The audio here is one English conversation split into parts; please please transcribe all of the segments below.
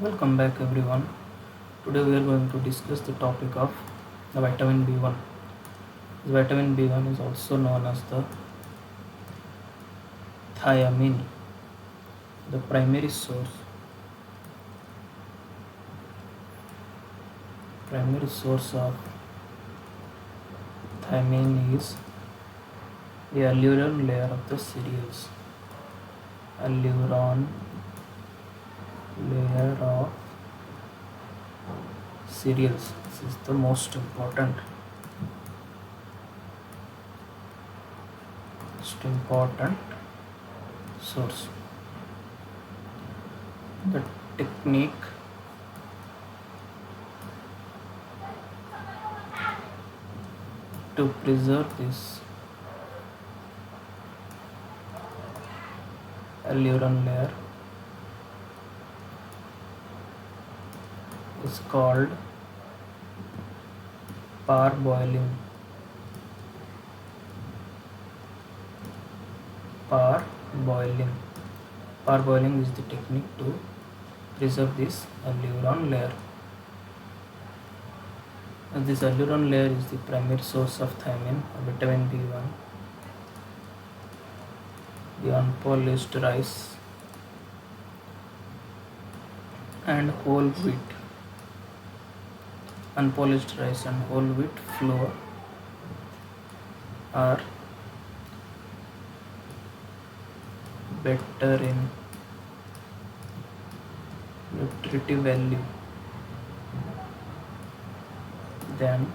Welcome back everyone. Today we are going to discuss the topic of the vitamin B1. The vitamin B1 is also known as the thiamine. The primary source of thiamine is the alluron layer of the cereals. Alluron layer of cereals. This is the most important source. The technique to preserve this alluron layer is called parboiling. Parboiling. Parboiling is the technique to preserve this alluron layer. As this alluron layer is the primary source of thiamine or vitamin B1, the unpolished rice and whole wheat flour are better in nutritive value than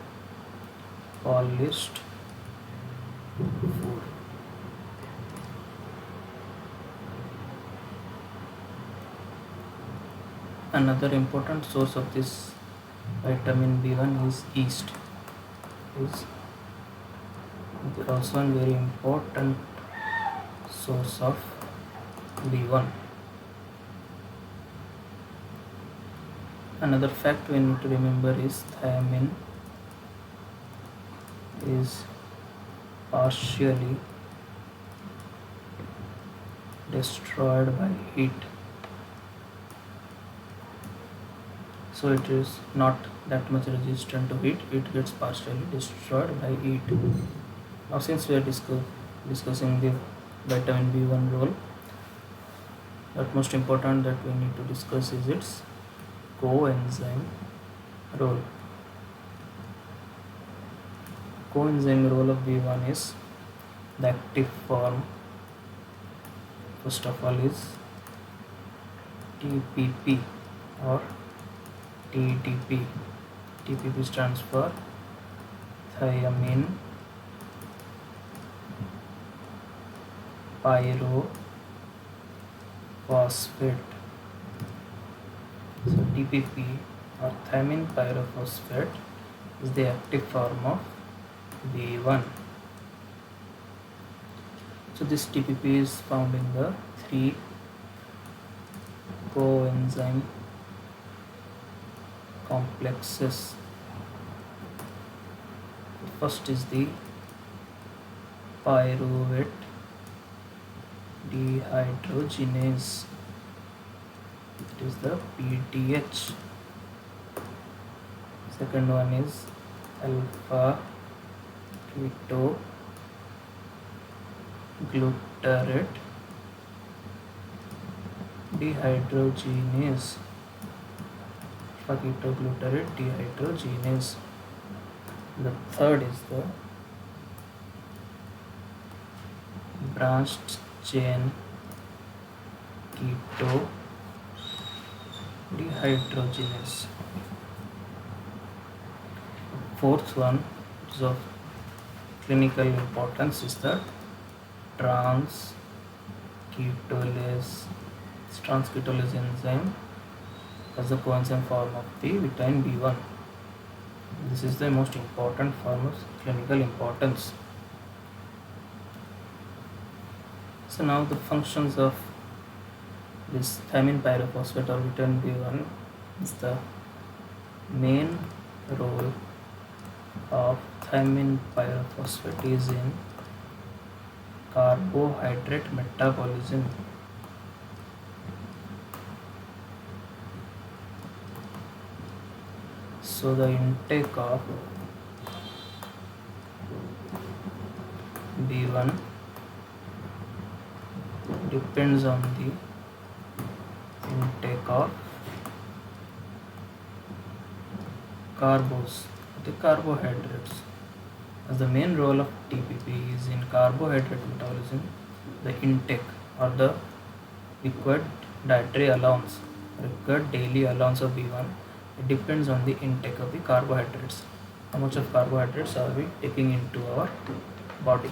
polished food. Another important source of this vitamin B1 is yeast. Is also a very important source of B1. Another fact we need to remember is thiamine is partially destroyed by heat. So it is not that much resistant to heat, it gets partially destroyed by heat. Now since we are discussing the vitamin B1 role, that most important that we need to discuss is its coenzyme role. Coenzyme role of B1 is the active form. First of all is TPP or TTP. TPP stands for thiamine pyrophosphate. So TPP or thiamine pyrophosphate is the active form of B1. So this TPP is found in the three coenzyme complexes. First is the pyruvate dehydrogenase. It is the PDH. Second one is alpha ketoglutarate dehydrogenase. Alpha ketoglutarate dehydrogenase. The third is the branched chain keto dehydrogenase. Fourth one is of clinical importance is the transketolase enzyme as the coenzyme form of the vitamin B1. This is the most important form of clinical importance. So now the functions of this thiamine pyrophosphate or vitamin B1 is the main role of thiamine pyrophosphate is in carbohydrate metabolism. So the intake of B1 depends on the intake of the carbohydrates. As the main role of TPP is in carbohydrate metabolism, the intake or the required daily allowance of B1, it depends on the intake of the carbohydrates. How much of carbohydrates are we taking into our body?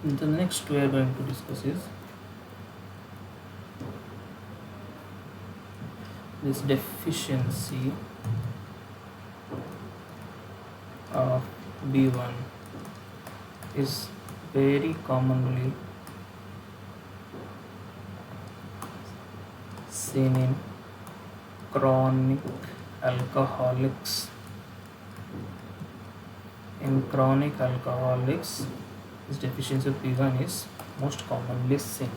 The next we are going to discuss is this deficiency of B1 is very commonly seen in chronic alcoholics. In chronic alcoholics, this deficiency of B1 is most commonly seen.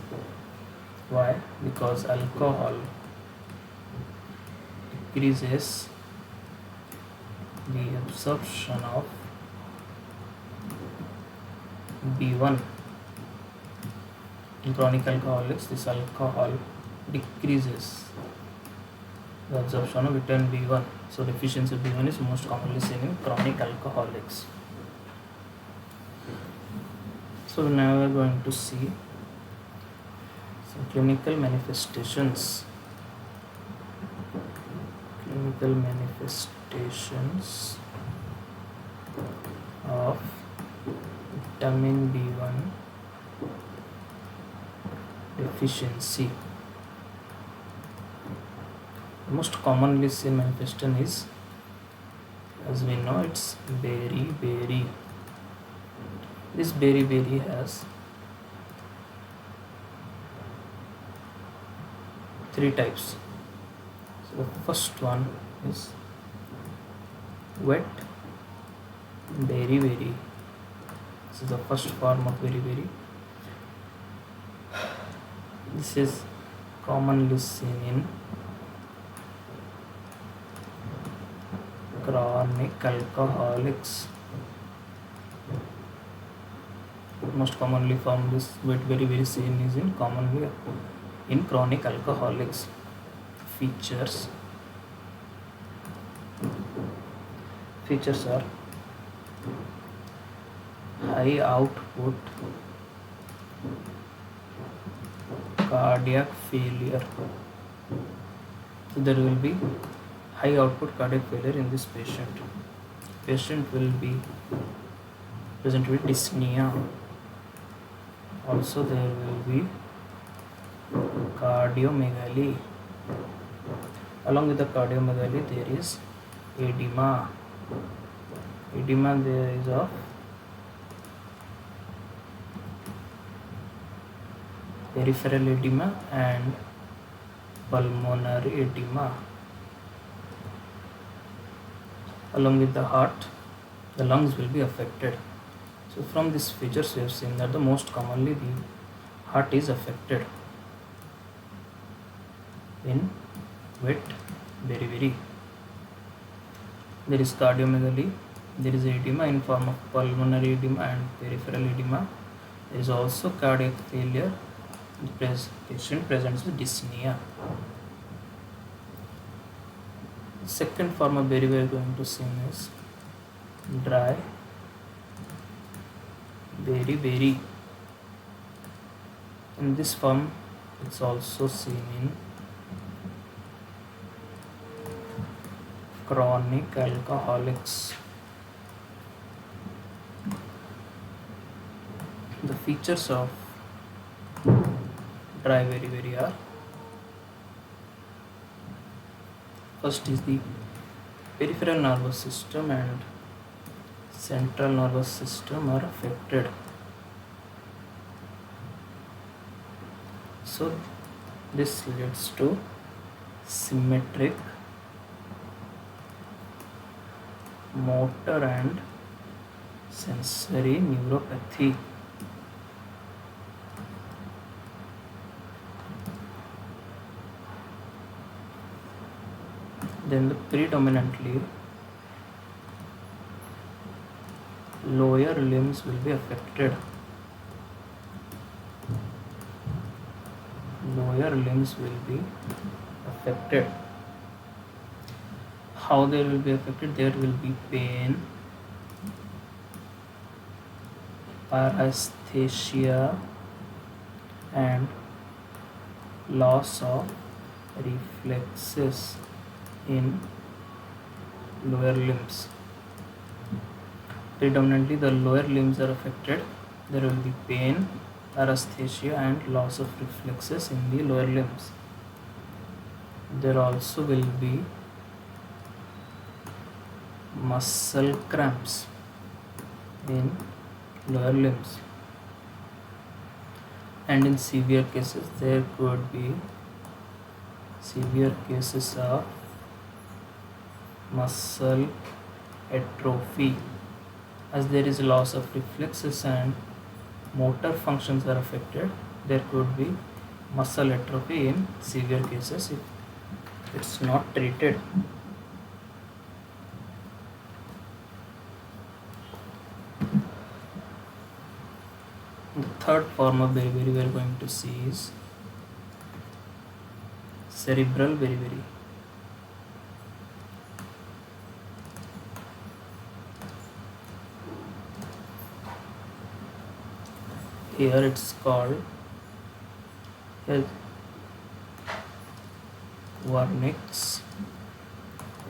Why? Because alcohol decreases the absorption of B1. In chronic alcoholics, this alcohol decreases the absorption of vitamin B1. So deficiency of B1 is most commonly seen in chronic alcoholics. So now we are going to see some clinical manifestations. Clinical manifestations of vitamin B1 deficiency. The most commonly seen manifestation is, as we know, it's beriberi. This beriberi has 3 types. So the first one is wet beriberi. This is the first form of beriberi. This is commonly seen in chronic alcoholics. Most commonly found this wet beriberi seen is commonly in chronic alcoholics. Features are high output cardiac failure. So there will be high output cardiac failure in this patient. Patient will be present with dyspnea. Also there will be cardiomegaly. Along with the cardiomegaly there is edema. Edema there is of peripheral edema and pulmonary edema. Along with the heart, the lungs will be affected. So from these features we have seen that the most commonly the heart is affected in wet beriberi. There is cardiomegaly, there is edema in form of pulmonary edema and peripheral edema. There is also cardiac failure. The patient presents with dyspnea. The second form of beriberi we are going to see is dry beriberi. In this form, it's also seen in chronic alcoholics. The features of dry beriberi are: first is the peripheral nervous system and central nervous system are affected. So this leads to symmetric motor and sensory neuropathy. then the predominantly lower limbs will be affected. Lower limbs will be affected. How they will be affected? There will be pain, paresthesia, and loss of reflexes in lower limbs. Predominantly the lower limbs are affected. There will be pain, paresthesia, and loss of reflexes in the lower limbs. There also will be muscle cramps in lower limbs, and in severe cases there could be severe cases of muscle atrophy. As there is loss of reflexes and motor functions are affected, there could be muscle atrophy in severe cases if it's not treated. The third form of beriberi we are going to see is cerebral beriberi. Here it's called Wernicke's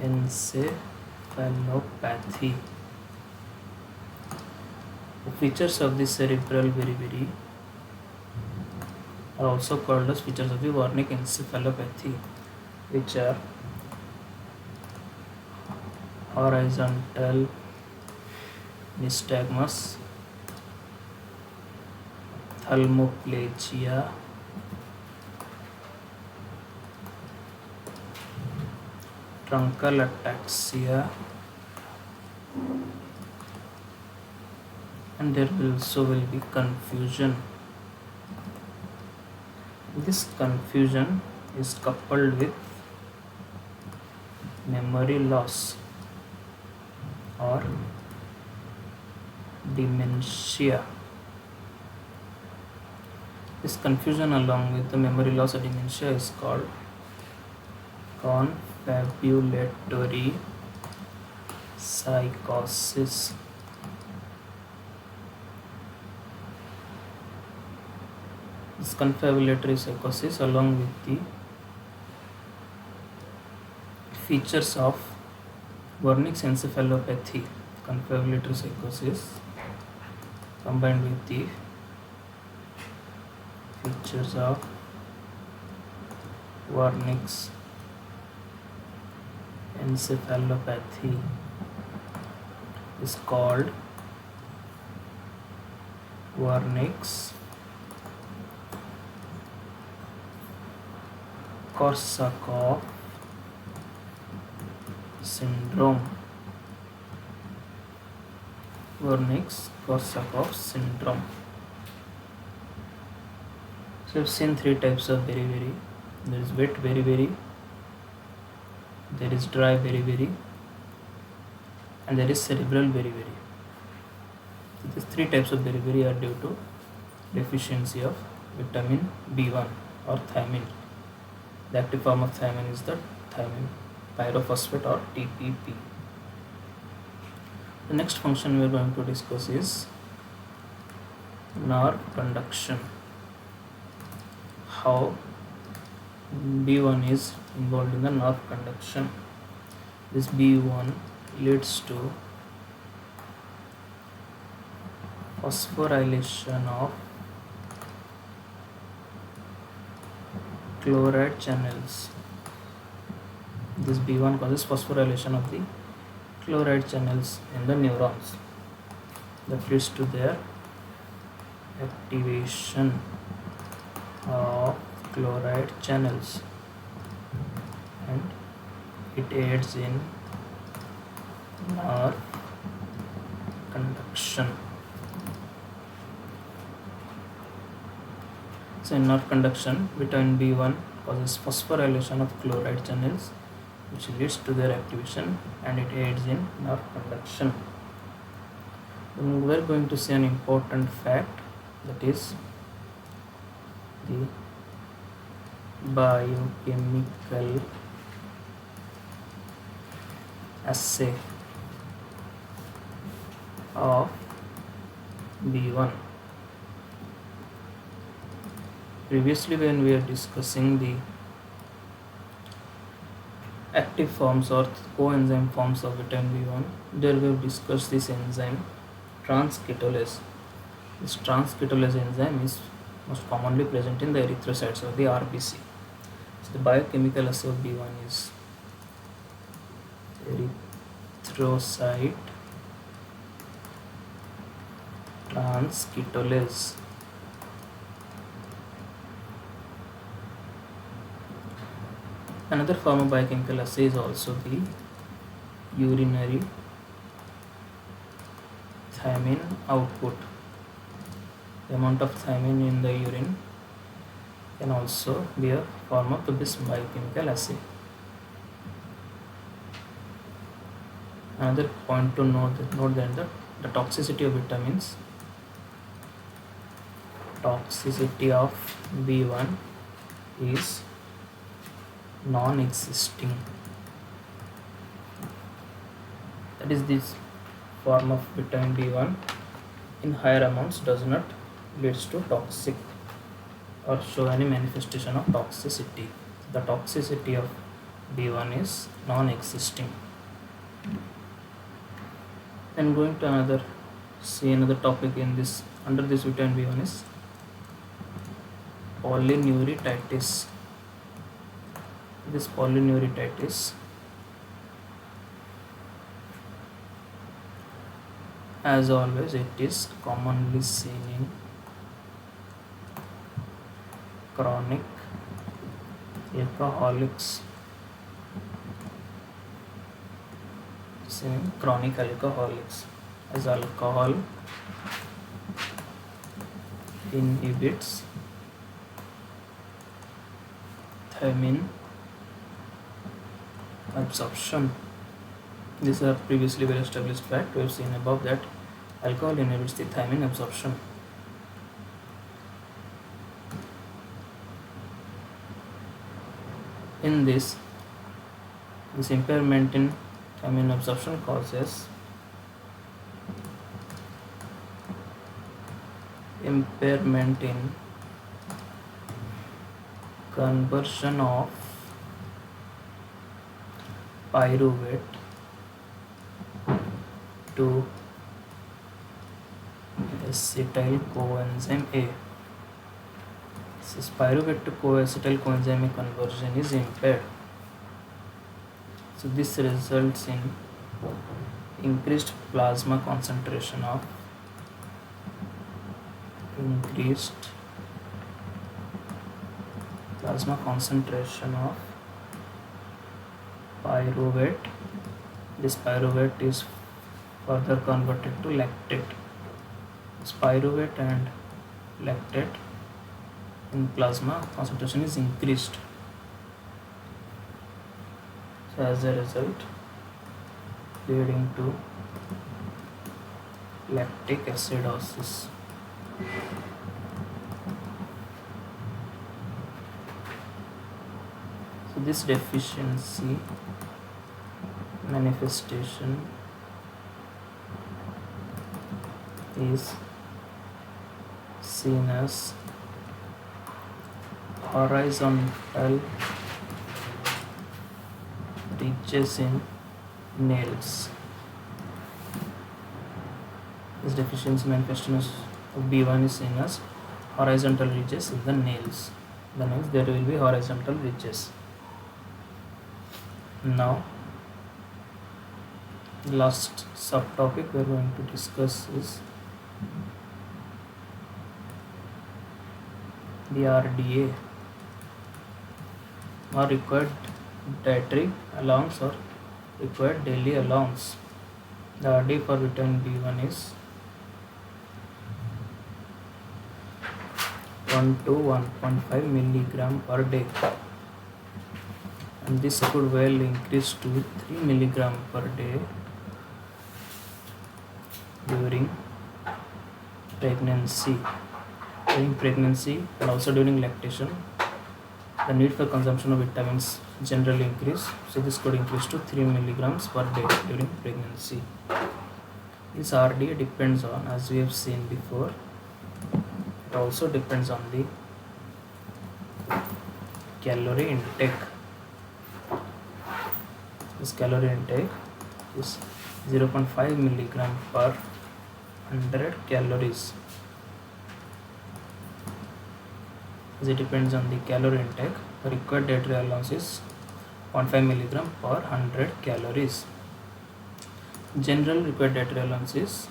encephalopathy. The features of the cerebral beriberi are also called as features of the Wernicke encephalopathy, which are horizontal nystagmus, thalmoplegia, truncal ataxia, and there also will be confusion. This confusion is coupled with memory loss or dementia. This confusion along with the memory loss or dementia is called confabulatory psychosis. This confabulatory psychosis along with the features of Wernicke's encephalopathy, confabulatory psychosis combined with the features of Wernicke's encephalopathy is called Wernicke's Korsakoff syndrome. Wernicke's Korsakoff syndrome. So we've seen three types of beriberi. There is wet beriberi, there is dry beriberi, and there is cerebral beriberi. So these three types of beriberi are due to deficiency of vitamin B1 or thiamine. The active form of thiamine is the thiamine pyrophosphate or TPP. The next function we are going to discuss is nerve conduction. How B1 is involved in the nerve conduction. This B1 leads to phosphorylation of chloride channels. This B1 causes phosphorylation of the chloride channels in the neurons. That leads to their activation of chloride channels, and it aids in nerve conduction. So in nerve conduction, vitamin B1 causes phosphorylation of chloride channels which leads to their activation, and it aids in nerve conduction. Then we are going to see an important fact, that is the biochemical assay of B1. Previously, when we are discussing the active forms or coenzyme forms of vitamin B1, there we have discussed this enzyme transketolase. This transketolase enzyme is most commonly present in the erythrocytes or the RBC. So the biochemical assay of B1 is erythrocyte transketolase. Another form of biochemical assay is also the urinary thiamine output. The amount of thiamine in the urine can also be a form of this biochemical assay. Another point to note that the toxicity of vitamins, toxicity of B1 is non-existing. That is, this form of vitamin B1 in higher amounts does not leads to toxic or show any manifestation of toxicity. The toxicity of B1 is non-existing. And going to another topic in this under this vitamin B1 is polyneuritis. This polyneuritis, as always, it is commonly seen in chronic alcoholics. As alcohol inhibits thiamine absorption. This is a previously well established fact. We have seen above that alcohol inhibits the thiamine absorption. In this impairment in thiamine absorption causes impairment in conversion of pyruvate to acetyl coenzyme A. This pyruvate to acetyl coenzyme A conversion is impaired. So this results in increased plasma concentration of pyruvate. This pyruvate is further converted to lactate. This pyruvate and lactate in plasma concentration is increased. So as a result, leading to lactic acidosis. So this deficiency manifestation is seen as horizontal ridges in nails. This deficiency manifestation of B1 is seen as horizontal ridges in the nails. The nails, there will be horizontal ridges. Now, last subtopic we are going to discuss is the RDA, or required dietary allowance or required daily allowance. The RDA for vitamin B1 is 1 to 1.5 milligram per day, and this could well increase to 3 milligram per day during pregnancy. During pregnancy and also during lactation, the need for consumption of vitamins generally increase. So this could increase to 3 milligrams per day during pregnancy. This RDA depends on, as we have seen before, it also depends on the calorie intake. This calorie intake is 0.5 milligram per 100 calories. As it depends on the calorie intake, the required dietary allowance is 0.5 milligram per 100 calories. General required dietary allowance is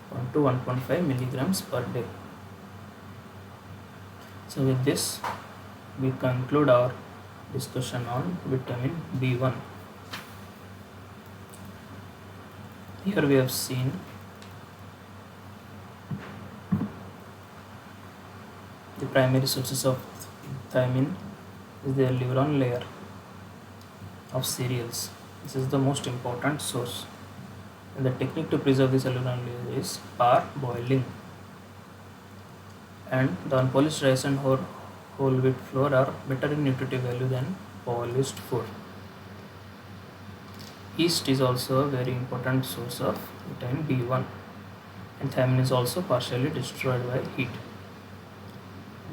1 to 1.5 milligrams per day. So with this, we conclude our discussion on vitamin B1. Here we have seen the primary sources of thiamine is the liveron layer of cereals. This is the most important source. And the technique to preserve this liveron layer is parboiling. And the unpolished rice and whole wheat flour are better in nutritive value than polished food. Yeast is also a very important source of vitamin B1, and thiamine is also partially destroyed by heat.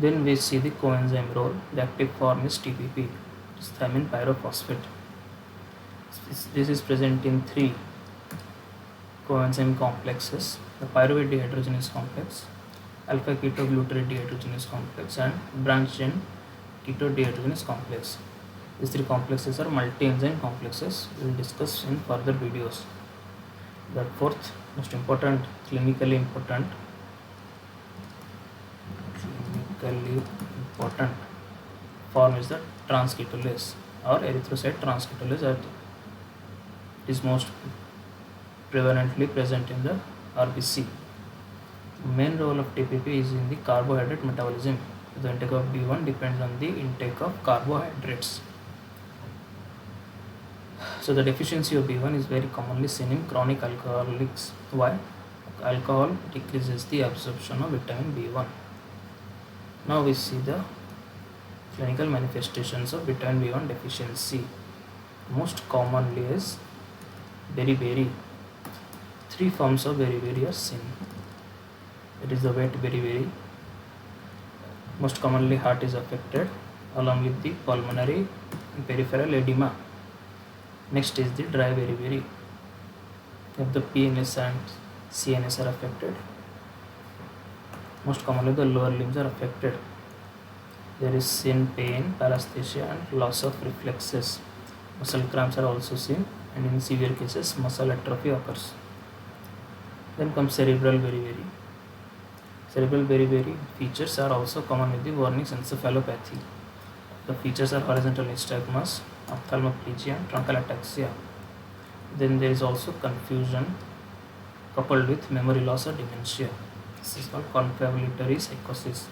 Then we see the coenzyme role. The active form is TPP, it is thiamine pyrophosphate. This is present in 3 coenzyme complexes: the pyruvate dehydrogenase complex, alpha ketoglutarate dehydrogenase complex, and branched chain keto dehydrogenase complex. These 3 complexes are multi-enzyme complexes. We will discuss in further videos. The fourth most important, clinically important form is the transketolase or erythrocyte transketolase. That is most prevalently present in the RBC. Main role of TPP is in the carbohydrate metabolism. The intake of B1 depends on the intake of carbohydrates. So the deficiency of B1 is very commonly seen in chronic alcoholics. Why? Alcohol decreases the absorption of vitamin B1. Now we see the clinical manifestations of vitamin B1 deficiency. Most commonly is beriberi. 3 forms of beriberi are seen. It is the wet beriberi. Most commonly heart is affected along with the pulmonary and peripheral edema. Next is the dry beriberi. If the PNS and CNS are affected, most commonly the lower limbs are affected. There is seen pain, paresthesia, and loss of reflexes. Muscle cramps are also seen, and in severe cases muscle atrophy occurs. Then comes cerebral beriberi. Cerebral beriberi features are also common with the Wernicke's encephalopathy. The features are horizontal nystagmus, ophthalmoplegia, and truncal ataxia. Then there is also confusion coupled with memory loss or dementia. This is called confabulatory psychosis.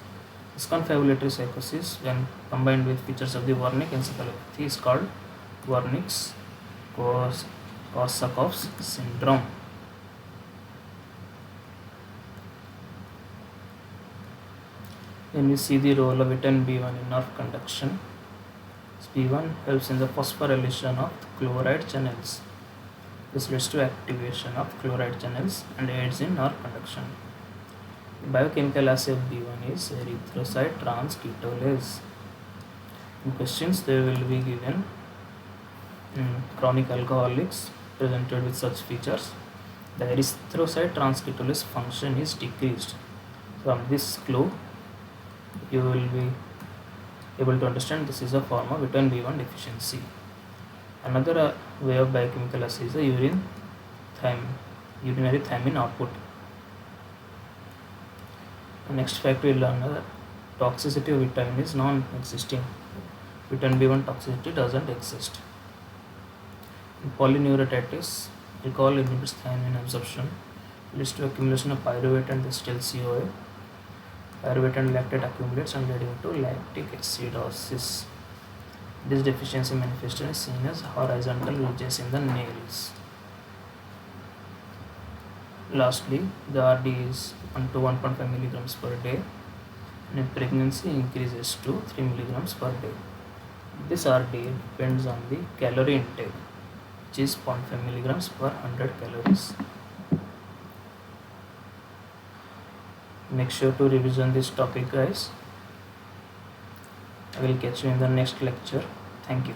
This confabulatory psychosis, when combined with features of the Wernicke encephalopathy, is called Wernicke-Korsakoff's syndrome. Then we see the role of vitamin B1 in nerve conduction. B1 helps in the phosphorylation of chloride channels. This leads to activation of chloride channels and aids in nerve conduction. The biochemical assay of B1 is erythrocyte transketolase. In questions they will be given chronic alcoholics presented with such features. The erythrocyte transketolase function is decreased. From this clue, you will be able to understand this is a form of vitamin B1 deficiency. Another way of biochemical assay is the urinary thiamine output. The next fact we will learn that toxicity of vitamin is non-existing. Vitamin B1 toxicity doesn't exist. In polyneuritides, alcohol inhibits thiamine absorption, leads to accumulation of pyruvate and acetyl CoA. Pyruvate and lactate accumulates and leading to lactic acidosis. This deficiency manifestation is seen as horizontal ridges in the nails. Lastly, the RD is 1 to 1.5 milligrams per day, and in pregnancy increases to 3 milligrams per day. This RD depends on the calorie intake, which is 0.5 milligrams per 100 calories. Make sure to revision this topic, guys. I will catch you in the next lecture. Thank you.